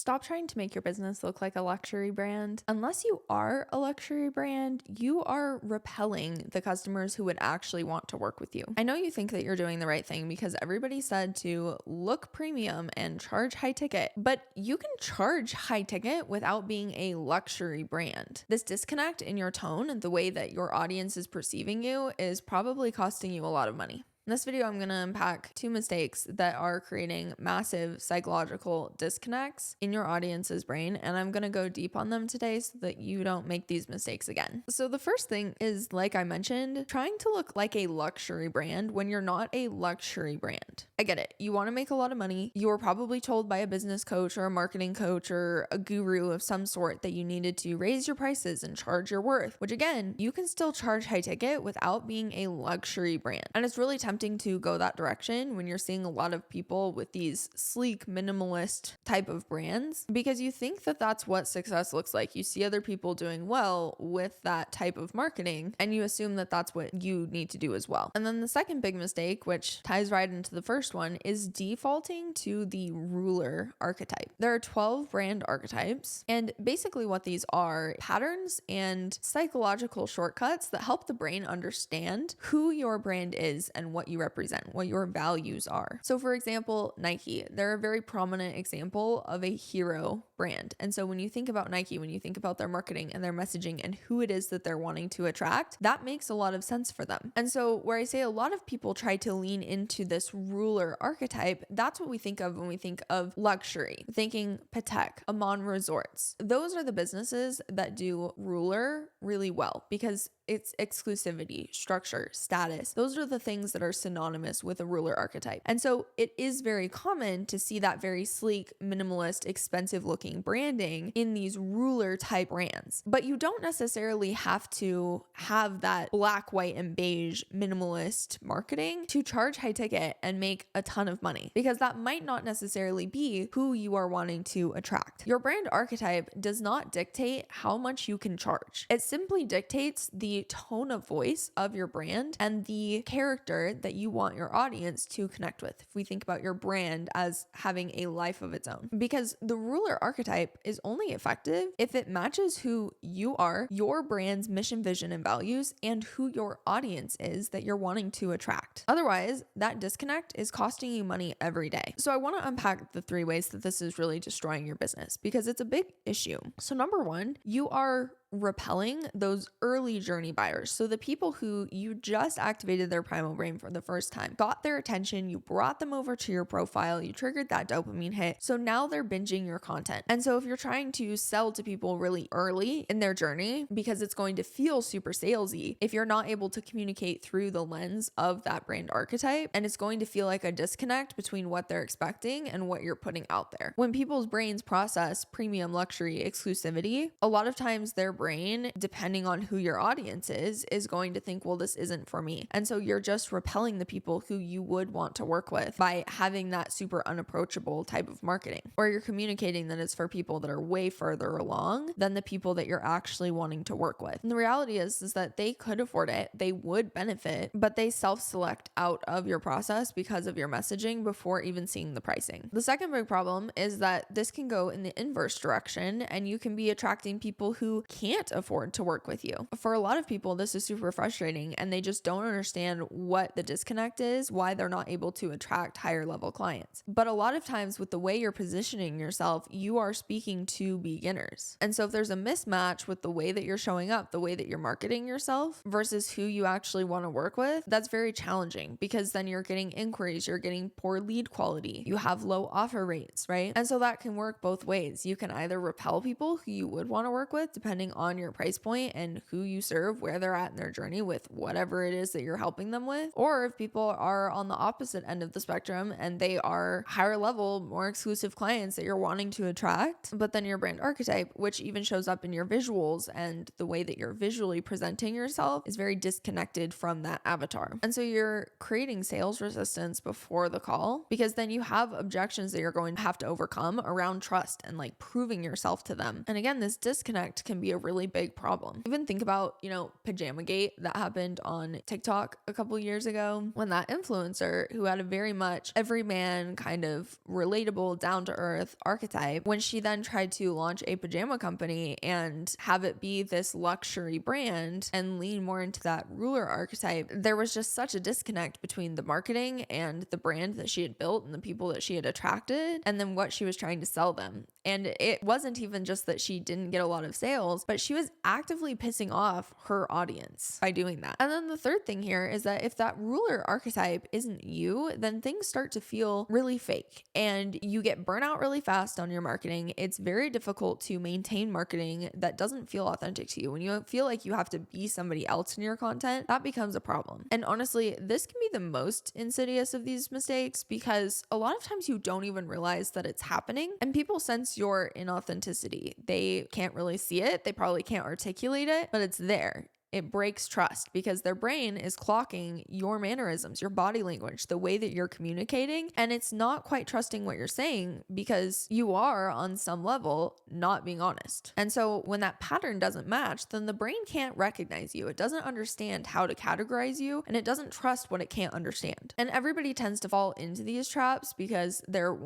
Stop trying to make your business look like a luxury brand. Unless you are a luxury brand, you are repelling the customers who would actually want to work with you. I know you think that you're doing the right thing because everybody said to look premium and charge high ticket, but you can charge high ticket without being a luxury brand. This disconnect in your tone and the way that your audience is perceiving you is probably costing you a lot of money. In this video, I'm going to unpack 2 mistakes that are creating massive psychological disconnects in your audience's brain, and I'm going to go deep on them today so that you don't make these mistakes again. So the first thing is, like I mentioned, trying to look like a luxury brand when you're not a luxury brand. I get it. You want to make a lot of money. You were probably told by a business coach or a marketing coach or a guru of some sort that you needed to raise your prices and charge your worth, which again, you can still charge high ticket without being a luxury brand. And it's really tempting to go that direction when you're seeing a lot of people with these sleek, minimalist type of brands because you think that that's what success looks like. You see other people doing well with that type of marketing and you assume that that's what you need to do as well. And then the second big mistake, which ties right into the first one, is defaulting to the ruler archetype. There are 12 brand archetypes, and basically what these are patterns and psychological shortcuts that help the brain understand who your brand is and what you represent, what your values are. So for example, Nike, they're a very prominent example of a hero brand. And so when you think about Nike, when you think about their marketing and their messaging and who it is that they're wanting to attract, that makes a lot of sense for them. And so where I say a lot of people try to lean into this ruler archetype, that's what we think of when we think of luxury, thinking Patek, Amon Resorts. Those are the businesses that do ruler really well because it's exclusivity, structure, status. Those are the things that are synonymous with a ruler archetype. And so it is very common to see that very sleek, minimalist, expensive looking branding in these ruler type brands. But you don't necessarily have to have that black, white, and beige minimalist marketing to charge high ticket and make a ton of money, because that might not necessarily be who you are wanting to attract. Your brand archetype does not dictate how much you can charge. It simply dictates the tone of voice of your brand and the character that you want your audience to connect with. If we think about your brand as having a life of its own, because the ruler archetype is only effective if it matches who you are, your brand's mission, vision, and values, and who your audience is that you're wanting to attract. Otherwise, that disconnect is costing you money every day. So I want to unpack the 3 ways that this is really destroying your business because it's a big issue. So number 1, you are repelling those early journey buyers. So the people who you just activated their primal brain for the first time, got their attention, you brought them over to your profile, you triggered that dopamine hit. So now they're binging your content. And so if you're trying to sell to people really early in their journey, because it's going to feel super salesy, if you're not able to communicate through the lens of that brand archetype, and it's going to feel like a disconnect between what they're expecting and what you're putting out there. When people's brains process premium, luxury, exclusivity, a lot of times their brain, depending on who your audience is going to think, well, this isn't for me. And so you're just repelling the people who you would want to work with by having that super unapproachable type of marketing. Or you're communicating that it's for people that are way further along than the people that you're actually wanting to work with. And the reality is that they could afford it, they would benefit, but they self-select out of your process because of your messaging before even seeing the pricing. The second big problem is that this can go in the inverse direction and you can be attracting people who can't afford to work with you. For a lot of people, this is super frustrating and they just don't understand what the disconnect is, why they're not able to attract higher level clients. But a lot of times with the way you're positioning yourself, you are speaking to beginners. And so if there's a mismatch with the way that you're showing up, the way that you're marketing yourself versus who you actually want to work with, that's very challenging because then you're getting inquiries, you're getting poor lead quality, you have low offer rates, right? And so that can work both ways. You can either repel people who you would want to work with depending on your price point and who you serve, where they're at in their journey with whatever it is that you're helping them with. Or if people are on the opposite end of the spectrum and they are higher level, more exclusive clients that you're wanting to attract, but then your brand archetype, which even shows up in your visuals and the way that you're visually presenting yourself, is very disconnected from that avatar. And so you're creating sales resistance before the call because then you have objections that you're going to have to overcome around trust and like proving yourself to them. And again, this disconnect can be a really really big problem. Even think about, Pajamagate that happened on TikTok a couple years ago, when that influencer who had a very much everyman kind of relatable, down to earth archetype, when she then tried to launch a pajama company and have it be this luxury brand and lean more into that ruler archetype, there was just such a disconnect between the marketing and the brand that she had built and the people that she had attracted, and then what she was trying to sell them. And it wasn't even just that she didn't get a lot of sales, but she was actively pissing off her audience by doing that. And then the third thing here is that if that ruler archetype isn't you, then things start to feel really fake and you get burnout really fast on your marketing. It's very difficult to maintain marketing that doesn't feel authentic to you. When you feel like you have to be somebody else in your content, that becomes a problem. And honestly, this can be the most insidious of these mistakes because a lot of times you don't even realize that it's happening and people sense your inauthenticity. They can't really see it. They probably can't articulate it, but it's there. It breaks trust because their brain is clocking your mannerisms, your body language, the way that you're communicating. And it's not quite trusting what you're saying because you are on some level not being honest. And so when that pattern doesn't match, then the brain can't recognize you. It doesn't understand how to categorize you and it doesn't trust what it can't understand. And everybody tends to fall into these traps because they're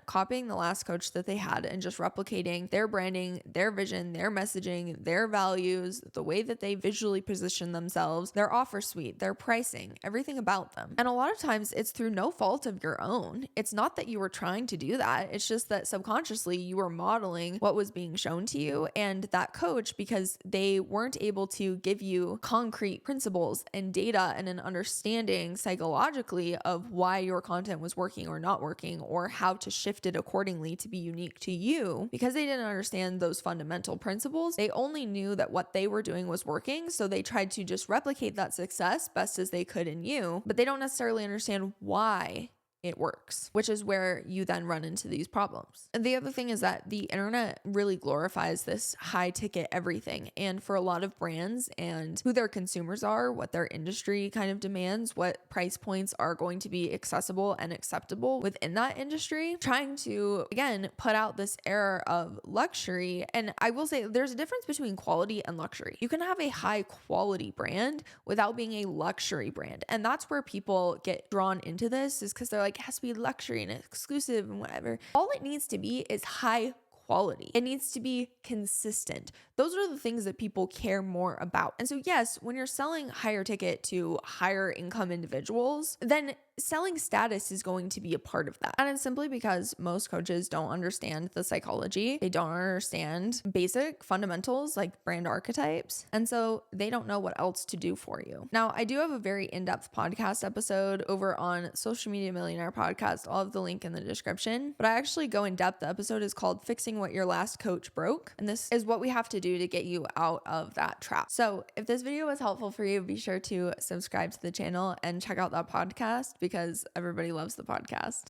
copying the last coach that they had and just replicating their branding, their vision, their messaging, their values, the way that they visually position themselves, their offer suite, their pricing, everything about them. And a lot of times it's through no fault of your own. It's not that you were trying to do that. It's just that subconsciously you were modeling what was being shown to you. And that coach, because they weren't able to give you concrete principles and data and an understanding psychologically of why your content was working or not working or how to shift it accordingly to be unique to you, because they didn't understand those fundamental principles, they only knew that what they were doing was working. So they tried to just replicate that success best as they could in you, but they don't necessarily understand why it works, which is where you then run into these problems. And the other thing is that the internet really glorifies this high ticket everything. And for a lot of brands and who their consumers are, what their industry kind of demands, what price points are going to be accessible and acceptable within that industry, trying to, again, put out this air of luxury. And I will say there's a difference between quality and luxury. You can have a high quality brand without being a luxury brand. And that's where people get drawn into this, is because they're like, it has to be luxury and exclusive and whatever. All it needs to be is high quality. It needs to be consistent. Those are the things that people care more about. And so yes, when you're selling higher ticket to higher income individuals, then selling status is going to be a part of that. And it's simply because most coaches don't understand the psychology. They don't understand basic fundamentals like brand archetypes. And so they don't know what else to do for you. Now, I do have a very in-depth podcast episode over on Social Media Millionaire Podcast. I'll have the link in the description, but I actually go in depth. The episode is called Fixing What Your Last Coach Broke. And this is what we have to do to get you out of that trap. So if this video was helpful for you, be sure to subscribe to the channel and check out that podcast because everybody loves the podcast.